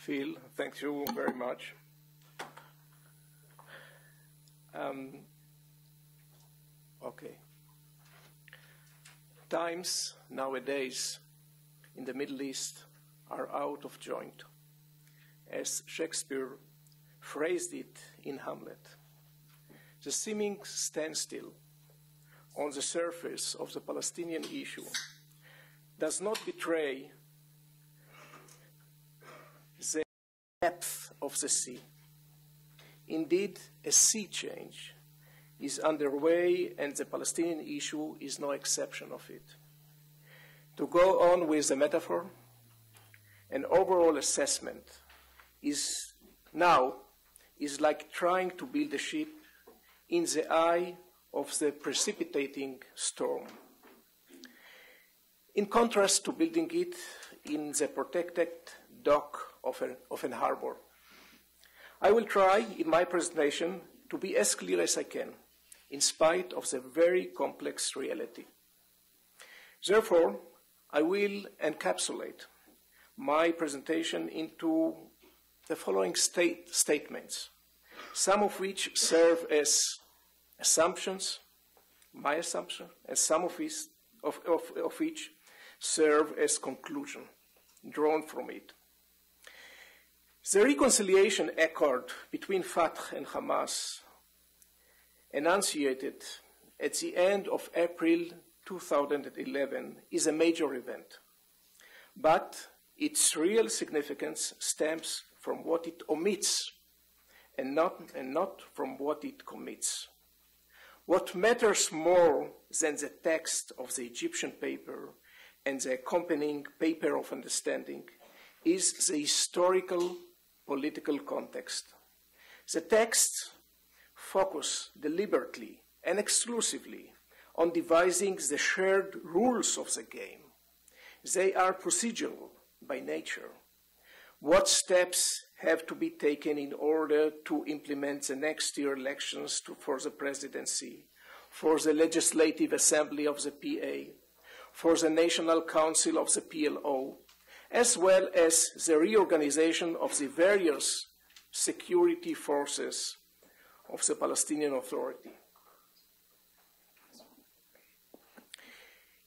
Phil, thank you very much. Okay. Times nowadays in the Middle East are out of joint, as Shakespeare phrased it in Hamlet. The seeming standstill on the surface of the Palestinian issue does not betray the depth of the sea. Indeed, a sea change is underway, and the Palestinian issue is no exception of it. To go on with the metaphor, an overall assessment is like trying to build a ship in the eye of the precipitating storm, in contrast to building it in the protected dock of an harbor. I will try in my presentation to be as clear as I can, in spite of the very complex reality. Therefore, I will encapsulate my presentation into the following statements, some of which serve as assumptions, my assumption, and some of which serve as conclusion drawn from it. The reconciliation accord between Fatah and Hamas, enunciated at the end of April 2011, is a major event, but its real significance stems from what it omits and not from what it commits. What matters more than the text of the Egyptian paper and the accompanying paper of understanding is the historical political context. The texts focus deliberately and exclusively on devising the shared rules of the game. They are procedural by nature. What steps have to be taken in order to implement the next year elections for the presidency, for the Legislative Assembly of the PA, for the National Council of the PLO, as well as the reorganization of the various security forces of the Palestinian Authority.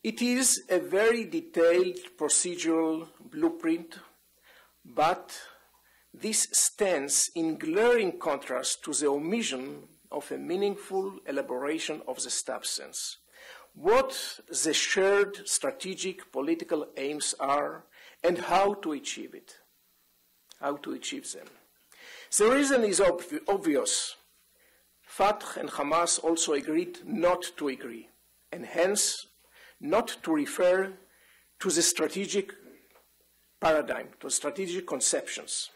It is a very detailed procedural blueprint, but this stands in glaring contrast to the omission of a meaningful elaboration of the substance. What the shared strategic political aims are and how to achieve it, how to achieve them. The reason is obvious. Fatah and Hamas also agreed not to agree, and hence not to refer to the strategic paradigm, to strategic conceptions.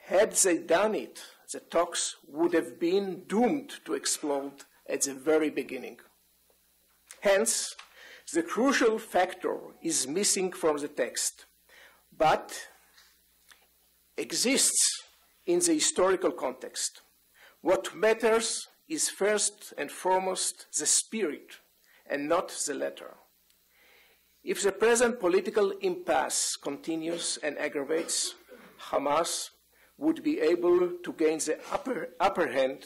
Had they done it, the talks would have been doomed to explode at the very beginning. Hence, the crucial factor is missing from the text, but exists in the historical context. What matters is first and foremost the spirit and not the letter. If the present political impasse continues and aggravates, Hamas would be able to gain the upper hand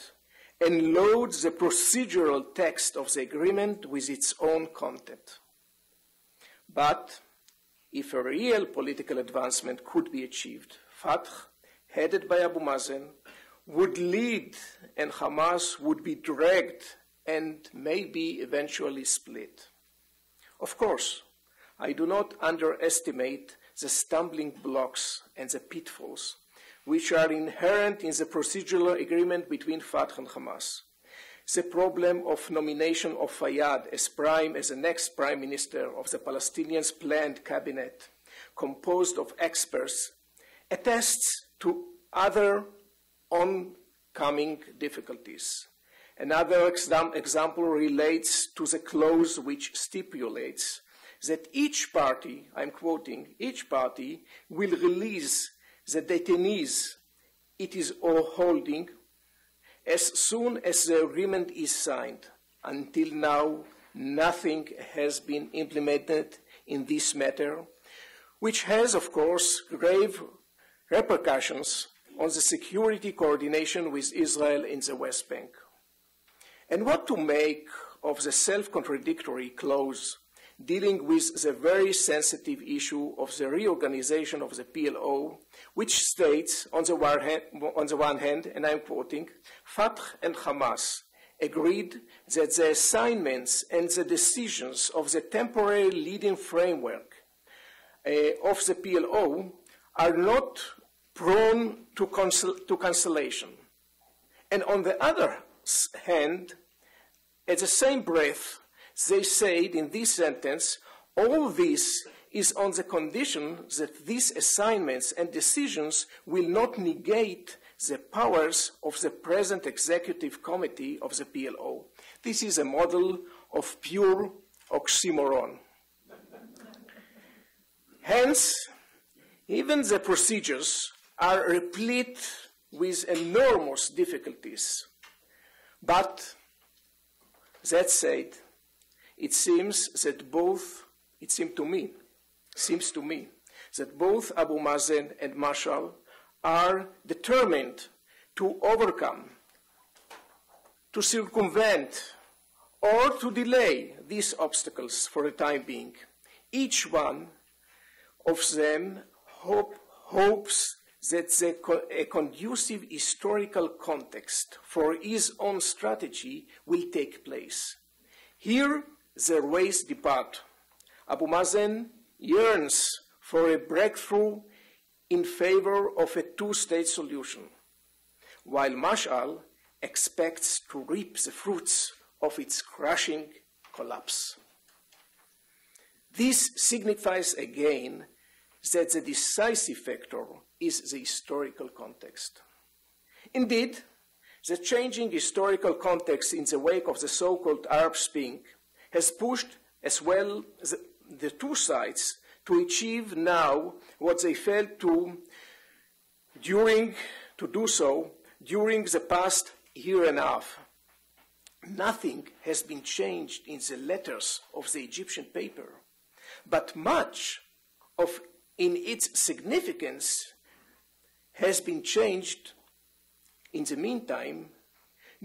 and load the procedural text of the agreement with its own content. But if a real political advancement could be achieved, Fatah, headed by Abu Mazen, would lead and Hamas would be dragged and maybe eventually split. Of course, I do not underestimate the stumbling blocks and the pitfalls which are inherent in the procedural agreement between Fatah and Hamas. The problem of nomination of Fayyad as the next prime minister of the Palestinians' planned cabinet, composed of experts, attests to other oncoming difficulties. Another example relates to the clause which stipulates that each party, I'm quoting, each party will release the detainees it is all holding as soon as the agreement is signed. Until now, nothing has been implemented in this matter, which has, of course, grave repercussions on the security coordination with Israel in the West Bank. And what to make of the self-contradictory clause dealing with the very sensitive issue of the reorganization of the PLO, which states, on the one hand, and I'm quoting, Fatah and Hamas agreed that the assignments and the decisions of the temporary leading framework of the PLO are not prone to cancellation. And on the other hand, at the same breath, they said in this sentence, all this is on the condition that these assignments and decisions will not negate the powers of the present executive committee of the PLO. This is a model of pure oxymoron. Hence, even the procedures are replete with enormous difficulties. But that said, it seems to me that both Abu Mazen and Mashal are determined to overcome, to circumvent, or to delay these obstacles for the time being. Each one of them hopes that a conducive historical context for his own strategy will take place. Here, their ways depart. Abu Mazen yearns for a breakthrough in favor of a two-state solution, while Mashal expects to reap the fruits of its crushing collapse. This signifies again that the decisive factor is the historical context. Indeed, the changing historical context in the wake of the so-called Arab Spring has pushed as well the two sides to achieve now what they failed to do so during the past year and a half. Nothing has been changed in the letters of the Egyptian paper, but much in its significance has been changed in the meantime,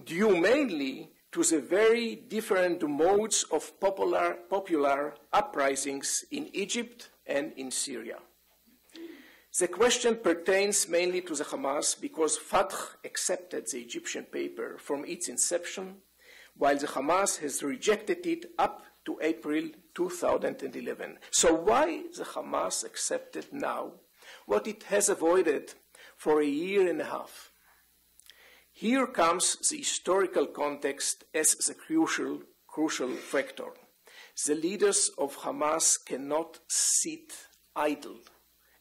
due mainly to the very different modes of popular uprisings in Egypt and in Syria. The question pertains mainly to the Hamas because Fatah accepted the Egyptian paper from its inception, while the Hamas has rejected it up to April 2011. So why the Hamas accepted now what it has avoided for a year and a half? Here comes the historical context as the crucial factor. The leaders of Hamas cannot sit idle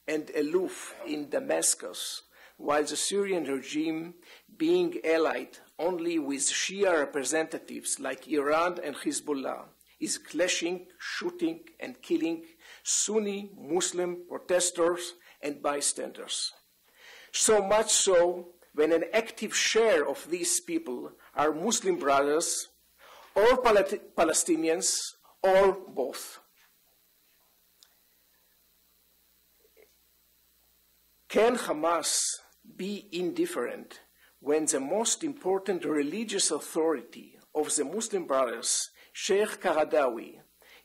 and aloof in Damascus, while the Syrian regime, being allied only with Shia representatives like Iran and Hezbollah, is clashing, shooting, and killing Sunni Muslim protesters and bystanders. So much so, when an active share of these people are Muslim brothers or Palestinians or both. Can Hamas be indifferent when the most important religious authority of the Muslim brothers, Sheikh Qaradawi,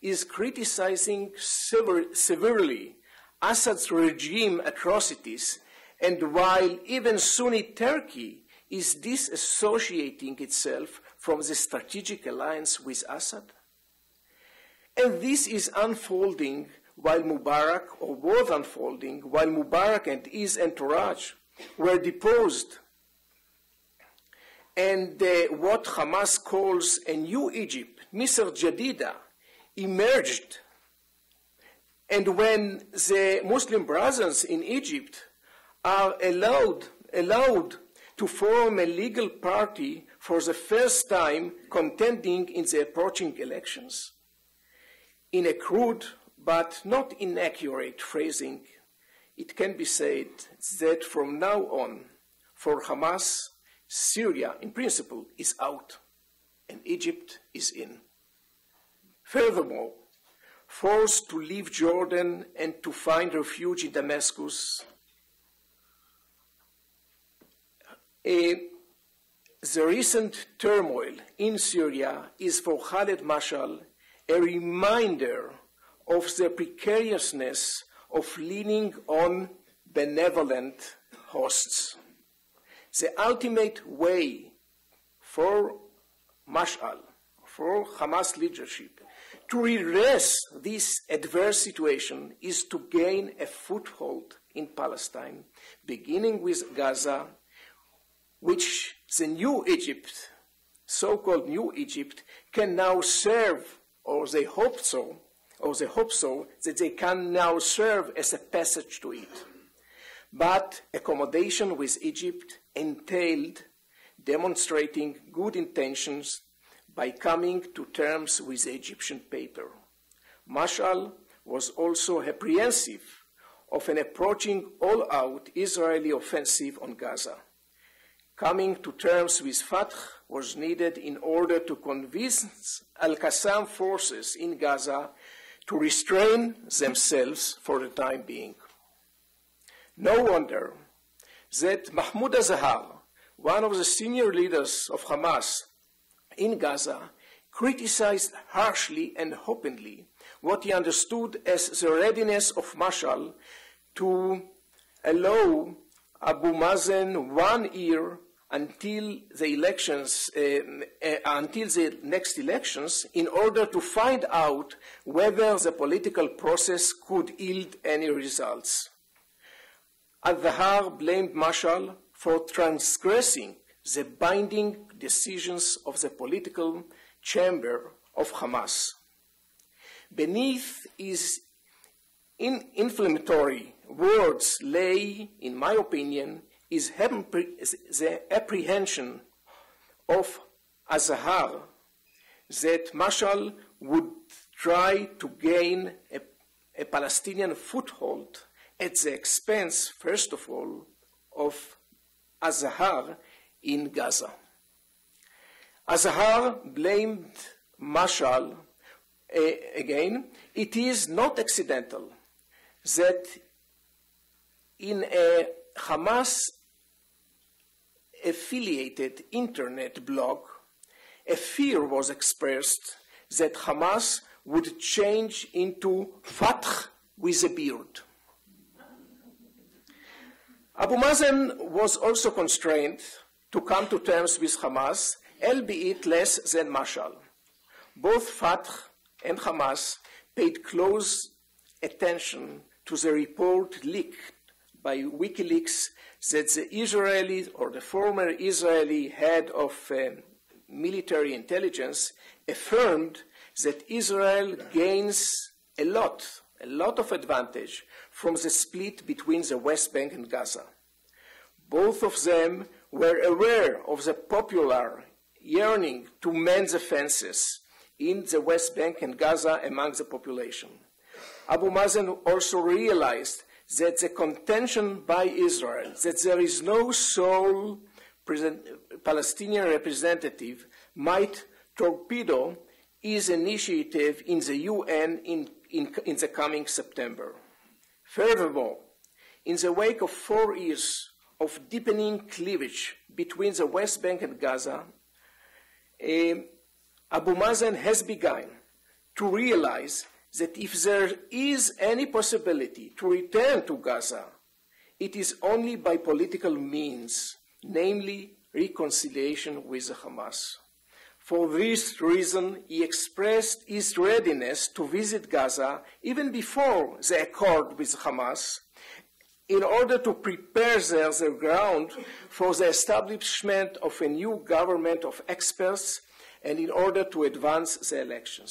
is criticizing severely Assad's regime atrocities, and while even Sunni Turkey is disassociating itself from the strategic alliance with Assad? And this is unfolding while Mubarak, or was unfolding, while Mubarak and his entourage were deposed, and what Hamas calls a new Egypt, Misr Jadida, emerged. And when the Muslim brothers in Egypt are allowed to form a legal party for the first time contending in the approaching elections, in a crude but not inaccurate phrasing, it can be said that from now on, for Hamas, Syria, in principle, is out, and Egypt is in. Furthermore, forced to leave Jordan and to find refuge in Damascus, The recent turmoil in Syria is for Khaled Mashal a reminder of the precariousness of leaning on benevolent hosts. The ultimate way for Mashal, for Hamas leadership, to redress this adverse situation is to gain a foothold in Palestine, beginning with Gaza, which the new Egypt, so-called new Egypt, can now serve, or they hope so, that they can now serve as a passage to it. But accommodation with Egypt entailed demonstrating good intentions by coming to terms with the Egyptian paper. Mashal was also apprehensive of an approaching all-out Israeli offensive on Gaza. Coming to terms with Fatah was needed in order to convince Al-Qassam forces in Gaza to restrain themselves for the time being. No wonder that Mahmoud Azhar, one of the senior leaders of Hamas in Gaza, criticized harshly and openly what he understood as the readiness of Mashal to allow Abu Mazen 1 year until the elections, until the next elections, in order to find out whether the political process could yield any results. Al-Zahar blamed Mashal for transgressing the binding decisions of the political chamber of Hamas. Beneath his inflammatory words lay, in my opinion, is the apprehension of Azhar that Mashal would try to gain a Palestinian foothold at the expense, first of all, of Azhar in Gaza. Azhar blamed Mashal again. It is not accidental that in a Hamas-affiliated internet blog, a fear was expressed that Hamas would change into Fatah with a beard. Abu Mazen was also constrained to come to terms with Hamas, albeit less than Mashal. Both Fatah and Hamas paid close attention to the report leaked by WikiLeaks that the Israeli, or the former Israeli head of military intelligence, affirmed that Israel gains a lot of advantage from the split between the West Bank and Gaza. Both of them were aware of the popular yearning to mend the fences in the West Bank and Gaza among the population. Abu Mazen also realized that the contention by Israel that there is no sole Palestinian representative might torpedo his initiative in the UN in the coming September. Furthermore, in the wake of 4 years of deepening cleavage between the West Bank and Gaza, Abu Mazen has begun to realize that if there is any possibility to return to Gaza, it is only by political means, namely reconciliation with Hamas. For this reason, he expressed his readiness to visit Gaza even before the accord with Hamas, in order to prepare the ground for the establishment of a new government of experts and in order to advance the elections.